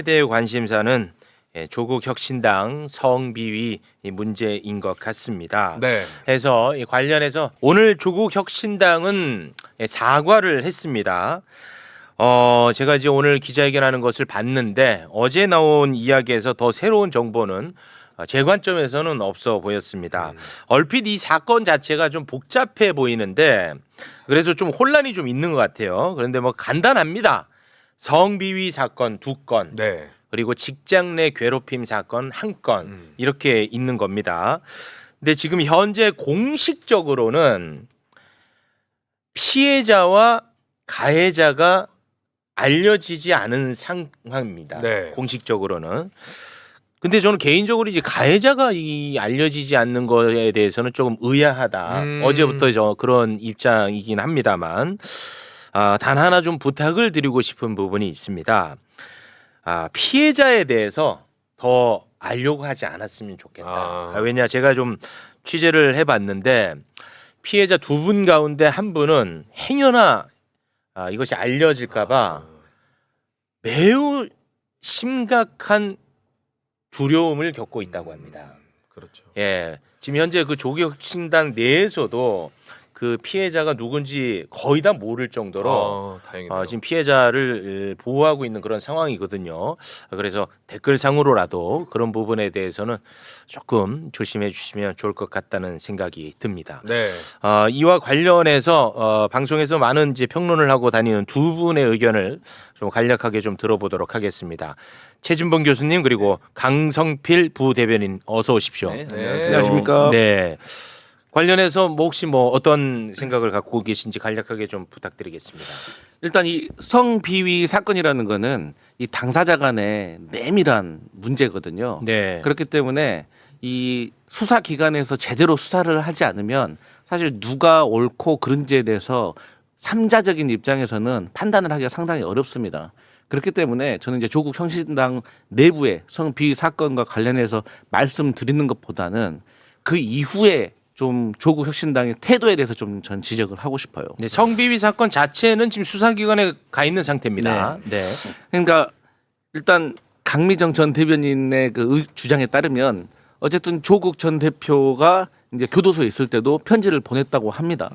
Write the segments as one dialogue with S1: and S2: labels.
S1: 최대의 관심사는 조국 혁신당 성비위 문제인 것 같습니다.
S2: 네.
S1: 해서 관련해서 오늘 조국 혁신당은 사과를 했습니다. 제가 이제 오늘 기자회견하는 것을 봤는데 어제 나온 이야기에서 더 새로운 정보는 제 관점에서는 없어 보였습니다. 얼핏 이 사건 자체가 좀 복잡해 보이는데 그래서 좀 혼란이 좀 있는 것 같아요. 그런데 뭐 간단합니다. 성비위 사건 2건,
S2: 네.
S1: 그리고 직장 내 괴롭힘 사건 1건 이렇게 있는 겁니다. 근데 지금 현재 공식적으로는 피해자와 가해자가 알려지지 않은 상황입니다.
S2: 네.
S1: 공식적으로는. 근데 저는 개인적으로 이제 가해자가 알려지지 않는 거에 대해서는 조금 의아하다. 어제부터 저 그런 입장이긴 합니다만, 단 하나 좀 부탁을 드리고 싶은 부분이 있습니다. 피해자에 대해서 더 알려고 하지 않았으면 좋겠다. 왜냐 제가 좀 취재를 해봤는데 피해자 2분 가운데 한 분은 행여나 이것이 알려질까봐 매우 심각한 두려움을 겪고 있다고 합니다.
S2: 그렇죠.
S1: 예, 지금 현재 그 조국혁신당 내에서도 그 피해자가 누군지 거의 다 모를 정도로
S2: 다행이네요.
S1: 지금 피해자를 보호하고 있는 그런 상황이거든요. 그래서 댓글상으로라도 그런 부분에 대해서는 조금 조심해 주시면 좋을 것 같다는 생각이 듭니다.
S2: 네.
S1: 이와 관련해서 방송에서 많은 이제 평론을 하고 다니는 두 분의 의견을 좀 간략하게 좀 들어보도록 하겠습니다. 최진봉 교수님 그리고 강성필 부대변인 어서 오십시오.
S2: 네,
S3: 안녕하십니까.
S1: 네. 관련해서 뭐 혹시 뭐 어떤 생각을 갖고 계신지 간략하게 좀 부탁드리겠습니다.
S3: 일단 이 성비위 사건이라는 거는 이 당사자 간의 내밀한 문제거든요.
S1: 네.
S3: 그렇기 때문에 이 수사 기관에서 제대로 수사를 하지 않으면 사실 누가 옳고 그른지에 대해서 삼자적인 입장에서는 판단을 하기가 상당히 어렵습니다. 그렇기 때문에 저는 이제 조국 혁신당 내부의 성비위 사건과 관련해서 말씀드리는 것보다는 그 이후에 좀 조국 혁신당의 태도에 대해서 좀 전 지적을 하고 싶어요.
S1: 네, 성비위 사건 자체는 지금 수사기관에 가 있는 상태입니다. 네.
S3: 그러니까 일단 강미정 전 대변인의 그 주장에 따르면 어쨌든 조국 전 대표가 이제 교도소에 있을 때도 편지를 보냈다고 합니다.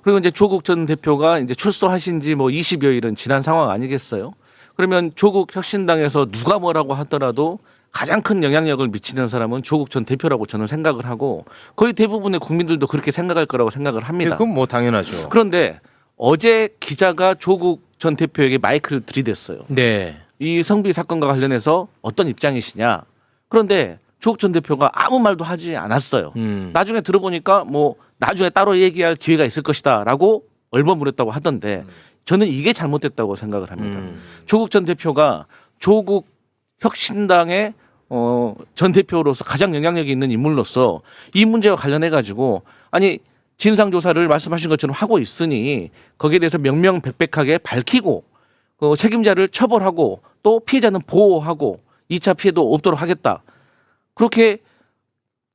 S3: 그리고 이제 조국 전 대표가 이제 출소하신 지 뭐 20여일은 지난 상황 아니겠어요? 그러면 조국 혁신당에서 누가 뭐라고 하더라도 가장 큰 영향력을 미치는 사람은 조국 전 대표라고 저는 생각을 하고 거의 대부분의 국민들도 그렇게 생각할 거라고 생각을 합니다.
S1: 그건 뭐 당연하죠.
S3: 그런데 어제 기자가 조국 전 대표에게 마이크를 들이댔어요.
S1: 네.
S3: 이 성비 사건과 관련해서 어떤 입장이시냐. 그런데 조국 전 대표가 아무 말도 하지 않았어요. 나중에 들어보니까 뭐 나중에 따로 얘기할 기회가 있을 것이다라고 얼버무렸다고 하던데 저는 이게 잘못됐다고 생각을 합니다. 조국 전 대표가 조국 혁신당의 전 대표로서 가장 영향력이 있는 인물로서 이 문제와 관련해 가지고 아니 진상조사를 말씀하신 것처럼 하고 있으니 거기에 대해서 명명백백하게 밝히고 그 책임자를 처벌하고 또 피해자는 보호하고 2차 피해도 없도록 하겠다. 그렇게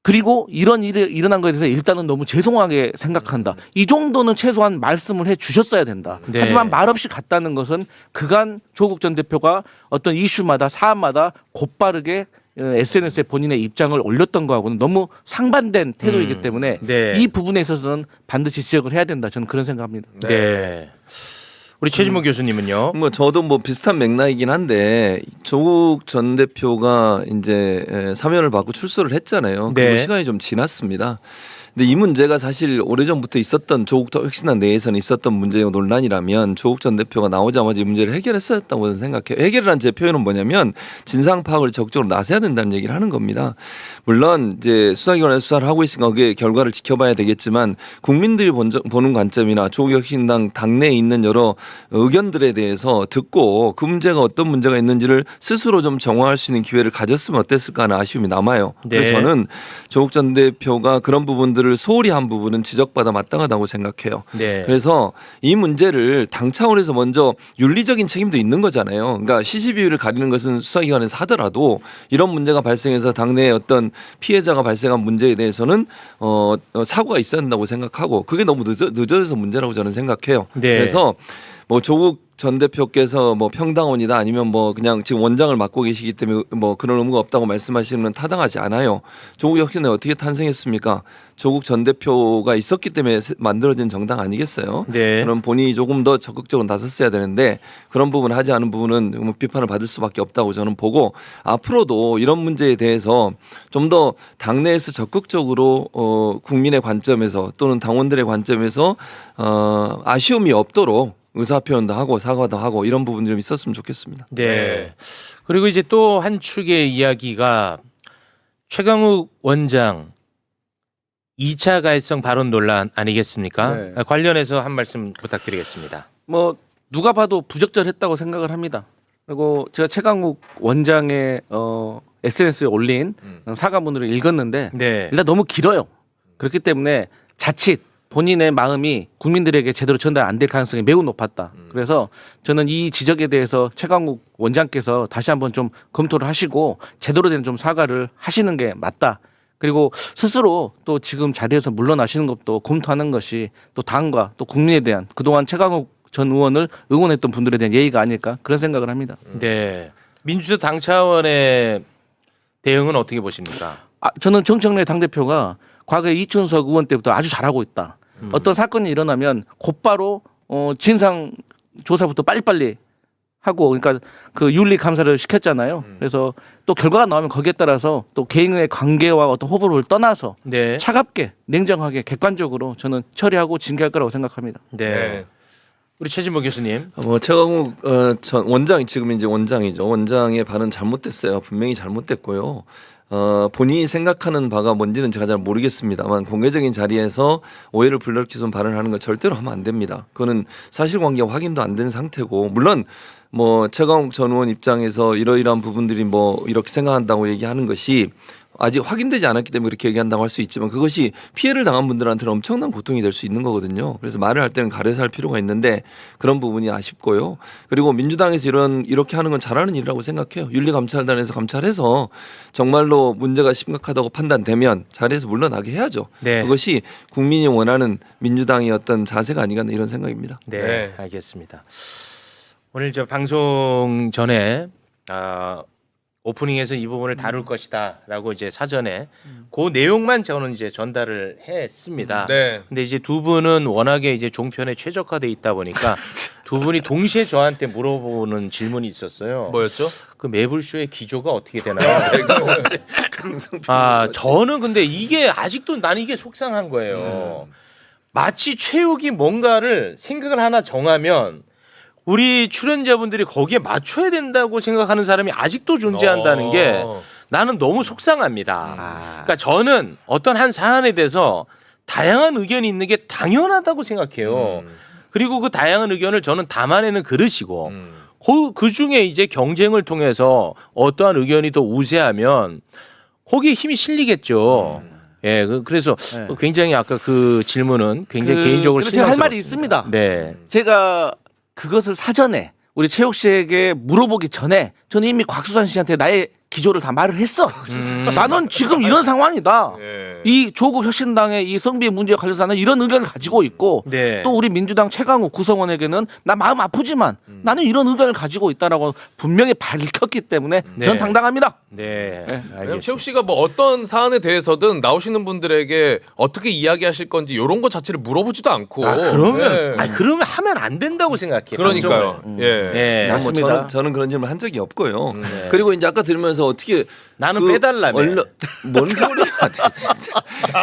S3: 그리고 이런 일이 일어난 것에 대해서 일단은 너무 죄송하게 생각한다. 이 정도는 최소한 말씀을 해 주셨어야 된다.
S1: 네.
S3: 하지만 말없이 갔다는 것은 그간 조국 전 대표가 어떤 이슈마다 사안마다 곧바르게 SNS에 본인의 입장을 올렸던 거하고는 너무 상반된 태도이기 때문에
S1: 네.
S3: 이 부분에 있어서는 반드시 지적을 해야 된다. 저는 그런 생각합니다.
S1: 네. 우리 최진봉 교수님은요?
S4: 뭐 저도 뭐 비슷한 맥락이긴 한데 조국 전 대표가 이제 사면을 받고 출소를 했잖아요.
S1: 네.
S4: 그 시간이 좀 지났습니다. 근데 이 문제가 사실 오래전부터 있었던 조국 혁신당 내에서는 있었던 문제고 논란이라면 조국 전 대표가 나오자마자 이 문제를 해결했어야 했다고 생각해요. 해결이란 제 표현은 뭐냐면 진상 파악을 적극적으로 나서야 된다는 얘기를 하는 겁니다. 물론 이제 수사기관에서 수사를 하고 있으니까 그게 결과를 지켜봐야 되겠지만 국민들이 보는 관점이나 조국 혁신당 당내에 있는 여러 의견들에 대해서 듣고 그 문제가 어떤 문제가 있는지를 스스로 좀 정화할 수 있는 기회를 가졌으면 어땠을까 하는 아쉬움이 남아요.
S1: 네.
S4: 그래서 저는 조국 전 대표가 그런 부분들을 소홀히 한 부분은 지적받아 마땅하다고 생각해요.
S1: 네.
S4: 그래서 이 문제를 당 차원에서 먼저 윤리적인 책임도 있는 거잖아요. 그러니까 시시비비를 가리는 것은 수사기관에서 하더라도 이런 문제가 발생해서 당내에 어떤 피해자가 발생한 문제에 대해서는 사고가 있어야 한다고 생각하고 그게 너무 늦어져서 문제라고 저는 생각해요.
S1: 네.
S4: 그래서 뭐 조국 전 대표께서 뭐 평당원이다 아니면 뭐 그냥 지금 원장을 맡고 계시기 때문에 뭐 그런 의무가 없다고 말씀하시는 건 타당하지 않아요. 조국 혁신은 어떻게 탄생했습니까? 조국 전 대표가 있었기 때문에 만들어진 정당 아니겠어요?
S1: 네.
S4: 그럼 본인이 조금 더 적극적으로 나섰어야 되는데 그런 부분 하지 않은 부분은 비판을 받을 수밖에 없다고 저는 보고 앞으로도 이런 문제에 대해서 좀 더 당내에서 적극적으로 국민의 관점에서 또는 당원들의 관점에서 아쉬움이 없도록 의사 표현도 하고 사과도 하고 이런 부분들이 좀 있었으면 좋겠습니다.
S1: 네. 그리고 이제 또 한 축의 이야기가 최강욱 원장 2차 가해성 발언 논란 아니겠습니까?
S3: 네.
S1: 관련해서 한 말씀 부탁드리겠습니다.
S3: 뭐 누가 봐도 부적절했다고 생각을 합니다. 그리고 제가 최강욱 원장의 SNS에 올린 사과문을 읽었는데
S1: 네.
S3: 일단 너무 길어요. 그렇기 때문에 자칫 본인의 마음이 국민들에게 제대로 전달 안 될 가능성이 매우 높았다. 그래서 저는 이 지적에 대해서 최강욱 원장께서 다시 한번 좀 검토를 하시고 제대로 된 좀 사과를 하시는 게 맞다. 그리고 스스로 또 지금 자리에서 물러나시는 것도 검토하는 것이 또 당과 또 국민에 대한 그동안 최강욱 전 의원을 응원했던 분들에 대한 예의가 아닐까 그런 생각을 합니다.
S1: 네. 민주당 당 차원의 대응은 어떻게 보십니까?
S3: 저는 정청래 당대표가 과거에 이춘석 의원 때부터 아주 잘하고 있다. 어떤 사건이 일어나면 곧바로 진상 조사부터 빨리빨리 하고 그러니까 그 윤리 감사를 시켰잖아요. 그래서 또 결과가 나오면 거기에 따라서 또 개인의 관계와 어떤 호불호를 떠나서
S1: 네.
S3: 차갑게 냉정하게 객관적으로 저는 처리하고 징계할 거라고 생각합니다.
S1: 네. 우리 최진모 교수님.
S4: 최강욱 전 원장이 지금 이제 원장이죠. 원장의 발언 잘못됐어요. 분명히 잘못됐고요. 본인이 생각하는 바가 뭔지는 제가 잘 모르겠습니다만 공개적인 자리에서 오해를 불러일으키는 발언을 하는 건 절대로 하면 안 됩니다. 그거는 사실관계 확인도 안 된 상태고 물론 뭐 최강욱 전 의원 입장에서 이러이러한 부분들이 뭐 이렇게 생각한다고 얘기하는 것이 아직 확인되지 않았기 때문에 그렇게 얘기한다고 할 수 있지만 그것이 피해를 당한 분들한테는 엄청난 고통이 될 수 있는 거거든요. 그래서 말을 할 때는 가려서 할 필요가 있는데 그런 부분이 아쉽고요. 그리고 민주당에서 이렇게 하는 건 잘하는 일이라고 생각해요. 윤리감찰단에서 감찰해서 정말로 문제가 심각하다고 판단되면 자리에서 물러나게 해야죠.
S1: 네.
S4: 그것이 국민이 원하는 민주당의 어떤 자세가 아닌가 이런 생각입니다.
S1: 네. 알겠습니다. 오늘 저 방송 전에 오프닝에서 이 부분을 다룰 것이다라고 이제 사전에 그 내용만 저는 이제 전달을 했습니다.
S2: 네.
S1: 근데 이제 두 분은 워낙에 이제 종편에 최적화돼 있다 보니까 두 분이 동시에 저한테 물어보는 질문이 있었어요.
S2: 뭐였죠?
S1: 그 매불쇼의 기조가 어떻게 되나요? 저는 근데 이게 아직도 나는 이게 속상한 거예요. 마치 최욱이 뭔가를 생각을 하나 정하면 우리 출연자분들이 거기에 맞춰야 된다고 생각하는 사람이 아직도 존재한다는 게 나는 너무 속상합니다. 그러니까 저는 어떤 한 사안에 대해서 다양한 의견이 있는 게 당연하다고 생각해요. 그리고 그 다양한 의견을 저는 담아내는 그릇이고 그 중에 이제 경쟁을 통해서 어떠한 의견이 더 우세하면 거기에 힘이 실리겠죠. 예, 그래서 굉장히 아까 그 질문은 굉장히 개인적으로
S3: 제가 할 말이
S1: 실망스럽습니다.
S3: 있습니다.
S1: 네.
S3: 제가 그것을 사전에 우리 최욱 씨에게 물어보기 전에 저는 이미 곽수산 씨한테 나의 기조를 다 말을 했어. 나는 지금 이런 상황이다.
S2: 예.
S3: 이 조국 혁신당의 이 성비의 문제에 관해서 나는 이런 의견을 가지고 있고
S1: 네.
S3: 또 우리 민주당 최강욱 구성원에게는 나 마음 아프지만 나는 이런 의견을 가지고 있다라고 분명히 밝혔기 때문에
S1: 네.
S3: 전 당당합니다.
S1: 네.
S2: 왜냐면
S1: 알겠습니다.
S2: 최욱 씨가 뭐 어떤 사안에 대해서든 나오시는 분들에게 어떻게 이야기하실 건지 이런 것 자체를 물어보지도 않고.
S1: 그러면
S2: 예.
S1: 그러면 하면 안 된다고 생각해요.
S2: 그러니까요.
S1: 방송을.
S2: 예.
S1: 네.
S3: 맞습니다.
S4: 저는 그런 질문 한 적이 없고요.
S1: 네.
S4: 그리고 이제 아까 들으면서 어떻게
S1: 나는 빼달라며.
S4: 뭔 소리야? 진짜.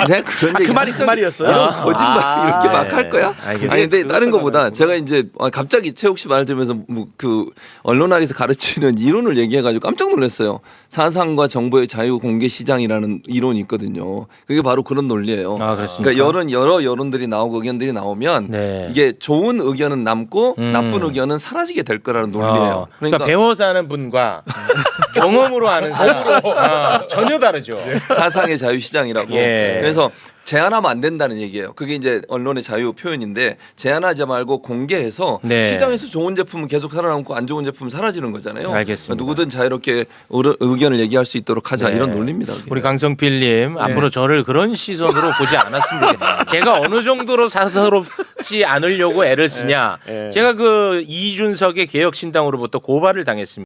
S4: 내가 그런 얘기
S3: 그 말이 그 말이었어요.
S4: 이런 거짓말 이렇게 막 할 거야?
S1: 알겠습니다.
S4: 아니 근데 다른 거보다 제가 이제 갑자기 최욱 씨 말 들으면서 그 언론학에서 가르치는 이론을 얘기해가지고 깜짝 놀랐어요. 사상과 정보의 자유 공개 시장이라는 이론이 있거든요. 그게 바로 그런 논리예요.
S1: 그렇습니까?
S4: 그러니까 여러 여론들이 나오고 의견들이 나오면
S1: 네.
S4: 이게 좋은 의견은 남고 나쁜 의견은 사라지게 될 거라는 논리예요.
S1: 그러니까 배워서 하는 분과 경험으로 아는 사람 전혀 다르죠.
S4: 사상의 자유 시장이라고.
S1: 예.
S4: 그래서 제한하면 안 된다는 얘기예요. 그게 이제 언론의 자유 표현인데 제한하지 말고 공개해서
S1: 네.
S4: 시장에서 좋은 제품은 계속 살아남고 안 좋은 제품은 사라지는 거잖아요.
S1: 알겠습니다.
S4: 누구든 자유롭게 의견을 얘기할 수 있도록 하자
S1: 네.
S4: 이런 논리입니다. 그게.
S1: 우리 강성필님 앞으로 저를 그런 시선으로 보지 않았습니다. 제가 어느 정도로 잡지 않으려고 애를 쓰냐?
S3: 예.
S1: 제가 그 이준석의 개혁신당으로부터 고발을 당했습니다.